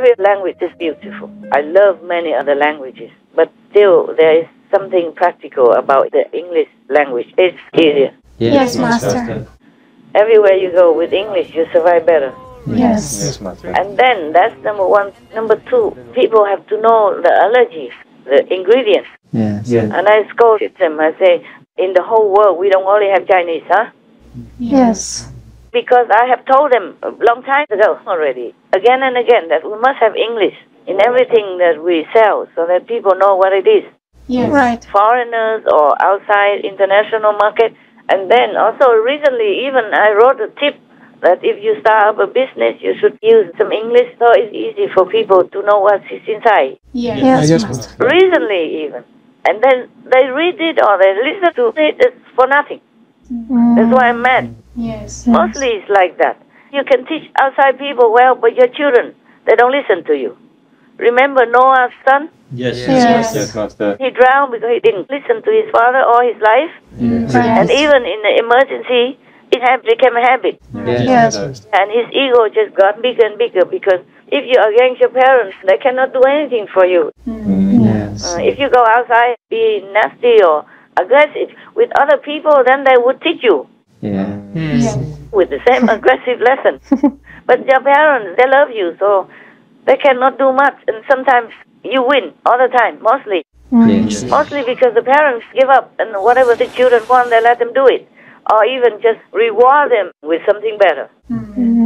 Every language is beautiful. I love many other languages, but still there is something practical about the English language. It's easier. Yes, Master. Everywhere you go with English, you survive better. Yes. Yes, Master. And then that's number one. Number two, people have to know the allergies, the ingredients. Yes. Yes. And I scold them. I say, in the whole world, we don't only have Chinese, huh? Yes. Because I have told them a long time ago already, again and again, that we must have English in everything that we sell so that people know what it is. Yes. Right. Foreigners or outside international market. And then also recently, even I wrote a tip that if you start up a business, you should use some English so it's easy for people to know what's inside. Yes. Yes, Master. Recently even. And then they read it or they listen to it, it's for nothing. That's why I'm mad. Yes. Mostly it's like that. You can teach outside people well, but your children, they don't listen to you. Remember Noah's son? Yes. Yes. Yes, Master. He drowned because he didn't listen to his father all his life. Yes. And even in the emergency, it became a habit. Yes. And his ego just got bigger and bigger because if you're against your parents, they cannot do anything for you. Yes. If you go outside, be nasty or aggressive with other people, then they would teach you Yeah. Yes. with the same aggressive lesson. But your parents, they love you, so they cannot do much. And sometimes you win all the time, mostly. Yes. Mostly because the parents give up and whatever the children want, they let them do it. Or even just reward them with something better.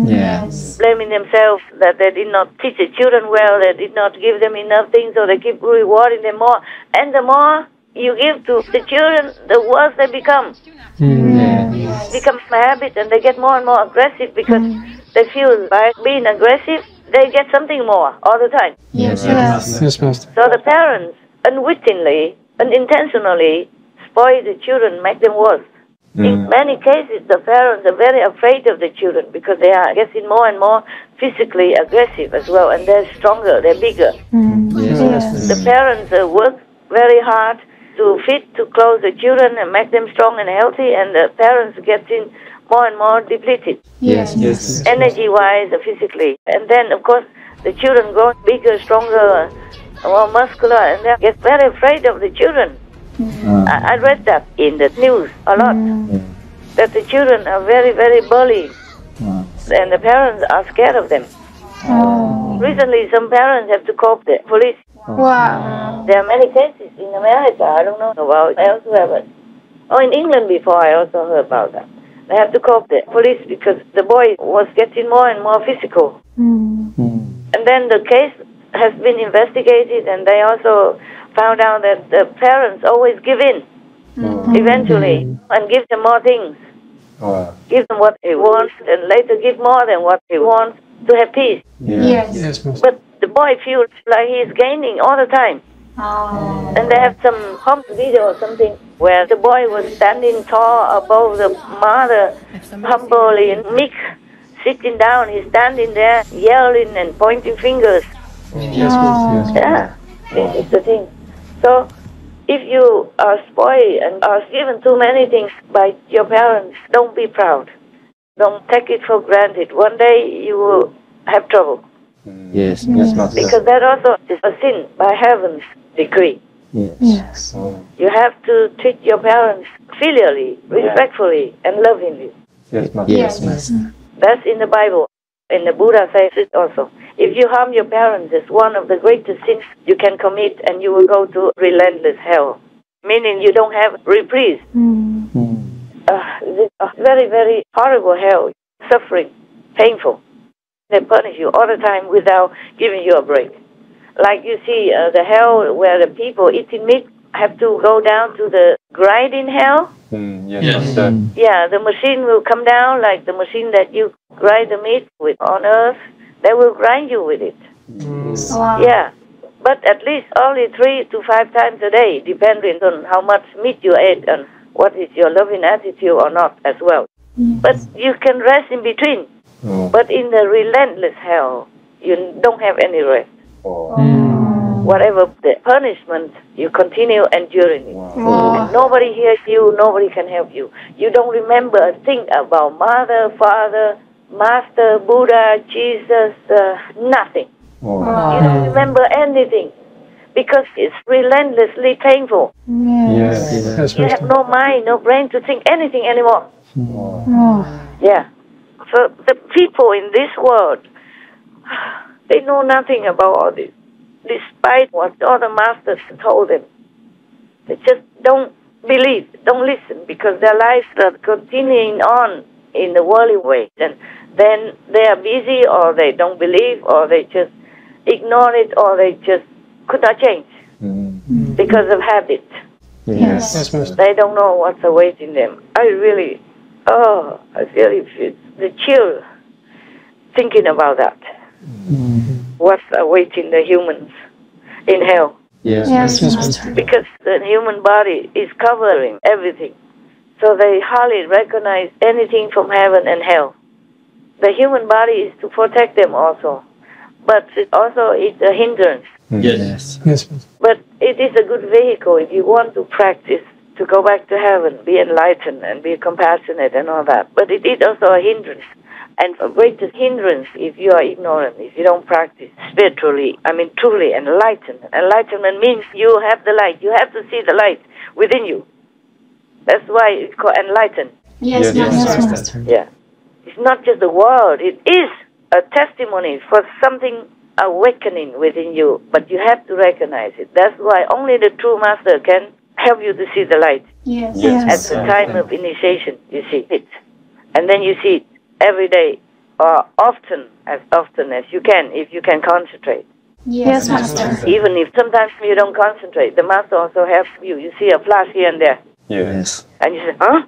Yes. Blaming themselves that they did not teach the children well, they did not give them enough things, so they keep rewarding them more. And the more you give to the children, the worse they become. Yes. It becomes a habit and they get more and more aggressive because they feel by being aggressive, they get something more all the time. Yes. Yes, Master. So the parents unwittingly, unintentionally spoil the children, make them worse. In many cases, the parents are very afraid of the children because they are getting more and more physically aggressive as well, and they're stronger, they're bigger. Yes. The parents work very hard to feed, to clothe the children and make them strong and healthy, and the parents getting more and more depleted, Yes. Yes. energy-wise, physically. And then, of course, the children grow bigger, stronger, more muscular, and they get very afraid of the children. I read that in the news a lot, that the children are very, very bullied, and the parents are scared of them. Recently, some parents have to call the police. Wow. There are many cases in America. I don't know about elsewhere, but in England before I also heard about that. They have to call the police because the boy was getting more and more physical. And then the case has been investigated, and they also found out that the parents always give in eventually and give them more things. Wow. Give them what he wants and later give more than what he wants to have peace. Yes. Yes, Master. But the boy feels like he's gaining all the time. And they have some home video or something where the boy was standing tall above the mother, humbly and meek, sitting down. He's standing there yelling and pointing fingers. Yes, Master. Yeah, it's the thing. So if you are spoiled and are given too many things by your parents, don't be proud. Don't take it for granted. One day you will have trouble. Yes. Yes, Master. Because that also is a sin by heaven's decree. Yes. You have to treat your parents filially, respectfully, and lovingly. Yes, Master. Yes. That's in the Bible. And the Buddha says it also. If you harm your parents, it's one of the greatest sins you can commit, and you will go to relentless hell. Meaning you don't have reprise. It's a very, very horrible hell, suffering, painful. They punish you all the time without giving you a break. Like you see the hell where the people eating meat have to go down to the grinding hell. Yes, Master. Yeah, the machine will come down like the machine that you grind the meat with on earth. They will grind you with it. Wow. Yeah, but at least only 3 to 5 times a day, depending on how much meat you ate and what is your loving attitude or not as well. But you can rest in between. But in the relentless hell, you don't have any rest. Whatever the punishment, you continue enduring it. And nobody hears you, nobody can help you. You don't remember a thing about mother, father, master, Buddha, Jesus, nothing. You don't remember anything because it's relentlessly painful. Yes. You have no mind, no brain to think anything anymore. Yeah. So the people in this world, they know nothing about all this, despite what all the masters told them. They just don't believe, don't listen, because their lives are continuing on in the worldly way. And then they are busy, or they don't believe, or they just ignore it, or they just could not change because of habit. Yes. They don't know what's awaiting them. I really feel the chill thinking about that. What's awaiting the humans in hell? Yes, Master. Because the human body is covering everything. So they hardly recognize anything from heaven and hell. The human body is to protect them also. But it also is a hindrance. Yes. But it is a good vehicle if you want to practice to go back to heaven, be enlightened and be compassionate and all that. But it is also a hindrance. And a greatest hindrance if you are ignorant, if you don't practice spiritually, truly enlightened. Enlightenment means you have the light. You have to see the light within you. That's why it's called enlightened. Yes, Master. Yeah. It's not just the world. It is a testimony for something awakening within you, but you have to recognize it. That's why only the true master can help you to see the light. At the time of initiation, you see it. And then you see it every day, or often as you can, if you can concentrate. Yes, Master. Even if sometimes you don't concentrate, the master also helps you. You see a flash here and there. Yes. And you say, huh?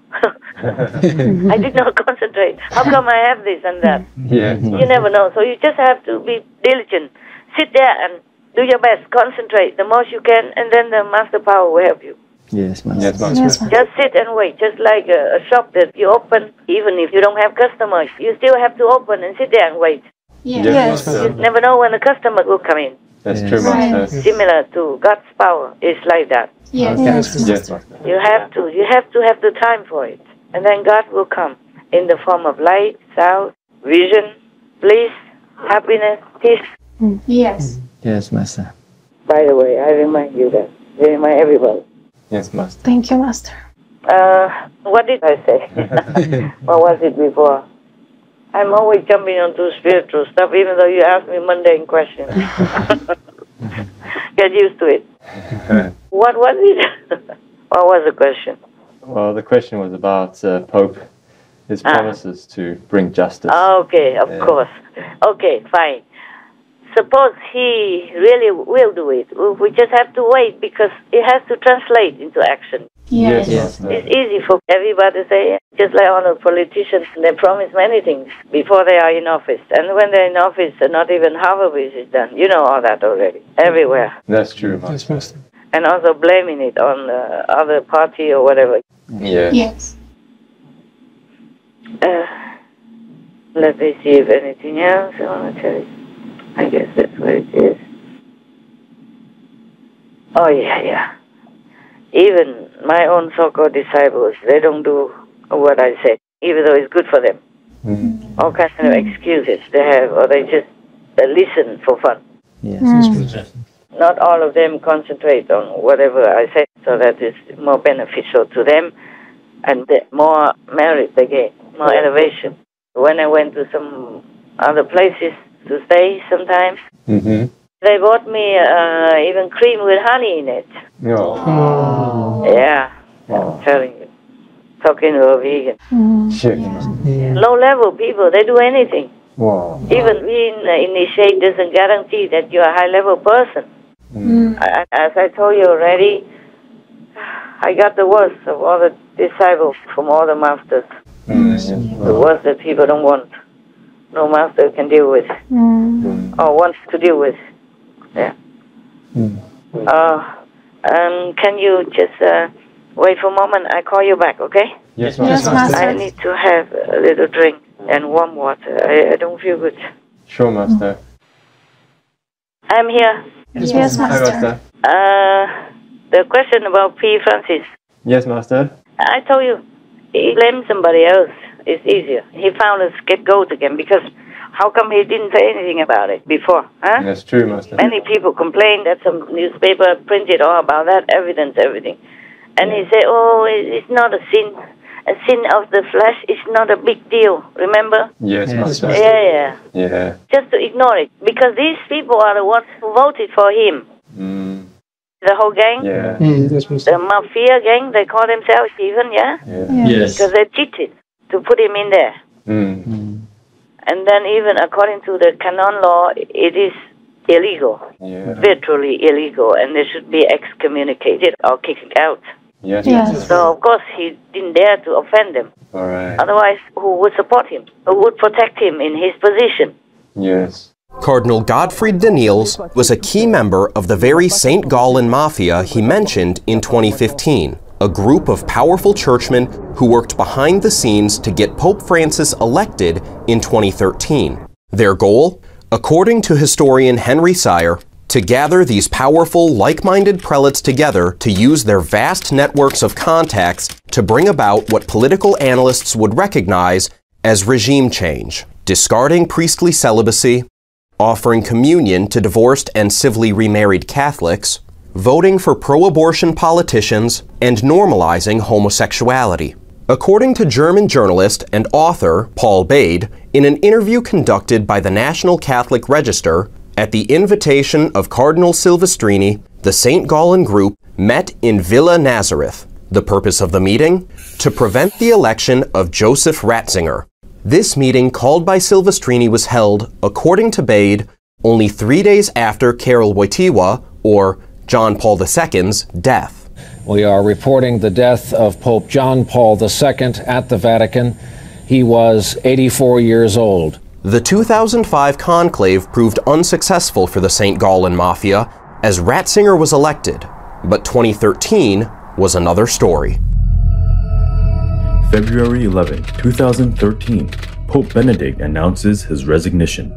I did not concentrate. How come I have this and that? You never know. So you just have to be diligent. Sit there and do your best. Concentrate the most you can, and then the master power will help you. Yes, Master. Just sit and wait. Just like a shop that you open, even if you don't have customers, you still have to open and sit there and wait. Yes. You never know when a customer will come in. That's true, Master. Similar to God's power, it's like that. Yes, Master. You have to have the time for it. And then God will come in the form of light, sound, vision, bliss, happiness, peace. Yes, Master. By the way, I remind you that. I remind everybody. Yes, Master. Thank you, Master. What did I say? What was it before? I'm always jumping onto spiritual stuff, even though you ask me mundane questions. Get used to it. What was it? What was the question? Well, the question was about Pope, his promises to bring justice. Okay, of course. Okay, fine. Suppose he really will do it. We just have to wait because it has to translate into action. Yes. It's easy for everybody to say, just like all the politicians, they promise many things before they are in office. And when they're in office, not even half of it is done. You know all that already, everywhere. That's true, Master. And also blaming it on the other party or whatever. Yes. Let me see if anything else I want to tell you. I guess that's what it is. Oh, yeah. Even my own so-called disciples, they don't do what I say, even though it's good for them. All kinds of excuses they have, or they just listen for fun. Yes. Not all of them concentrate on whatever I say, so that it's more beneficial to them, and the more merit they gain, more elevation. When I went to some other places to stay sometimes, they bought me even cream with honey in it. Yeah, I'm telling you. Talking to a vegan. Low-level people, they do anything. Even being initiated doesn't guarantee that you're a high-level person. As I told you already, I got the worst of all the disciples from all the masters. The worst that people don't want. No master can deal with. Or wants to deal with. Yeah. Can you just wait for a moment? I call you back, okay? Yes, Master. I need to have a little drink and warm water. I don't feel good. Sure, Master. I'm here. Yes, Hi, Master. Master. The question about P. Francis. Yes, Master. I told you, he blamed somebody else. It's easier. He found a scapegoat again because How come he didn't say anything about it before? Huh? That's true, Master. Many people complain that some newspaper printed all about that, evidence, everything. And he said, oh, it's not a sin. A sin of the flesh is not a big deal, remember? Yes, Master. Yeah. Just to ignore it. Because these people are the ones who voted for him. The whole gang? Yeah. The mafia gang, they call themselves even, yeah? Yes. Because they cheated to put him in there. And then even according to the canon law, it is illegal. Virtually illegal, and they should be excommunicated or kicked out. Yes. So, of course, he didn't dare to offend them. All right. Otherwise, who would support him? Who would protect him in his position? Yes. Cardinal Gottfried Daniels was a key member of the very St. Gallen Mafia he mentioned in 2015, a group of powerful churchmen who worked behind the scenes to get Pope Francis elected in 2013. Their goal, according to historian Henry Sire, to gather these powerful, like-minded prelates together to use their vast networks of contacts to bring about what political analysts would recognize as regime change, discarding priestly celibacy, offering communion to divorced and civilly remarried Catholics, voting for pro-abortion politicians, and normalizing homosexuality. According to German journalist and author Paul Bade, in an interview conducted by the National Catholic Register, at the invitation of Cardinal Silvestrini, the St. Gallen group met in Villa Nazareth. The purpose of the meeting? To prevent the election of Joseph Ratzinger. This meeting, called by Silvestrini, was held, according to Bade, only 3 days after Karol Wojtyła, or John Paul II's, death. We are reporting the death of Pope John Paul II at the Vatican. He was 84 years old. The 2005 conclave proved unsuccessful for the St. Gallen Mafia, as Ratzinger was elected, but 2013 was another story. February 11, 2013, Pope Benedict announces his resignation.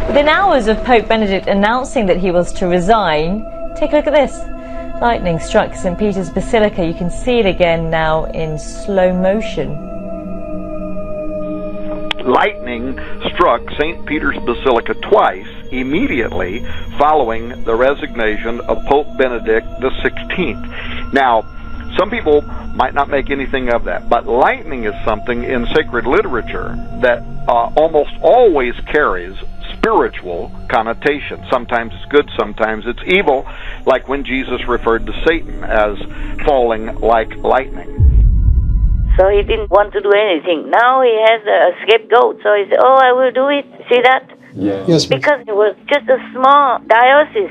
Within hours of Pope Benedict announcing that he was to resign, take a look at this. Lightning struck St. Peter's Basilica. You can see it again now in slow motion. Lightning struck St. Peter's Basilica twice immediately following the resignation of Pope Benedict XVI. Now, some people might not make anything of that, but lightning is something in sacred literature that almost always carries spiritual connotation. Sometimes it's good, sometimes it's evil, like when Jesus referred to Satan as falling like lightning. So he didn't want to do anything. Now he has a scapegoat, so he said, oh, I will do it. See that? Yes. Because it was just a small diocese.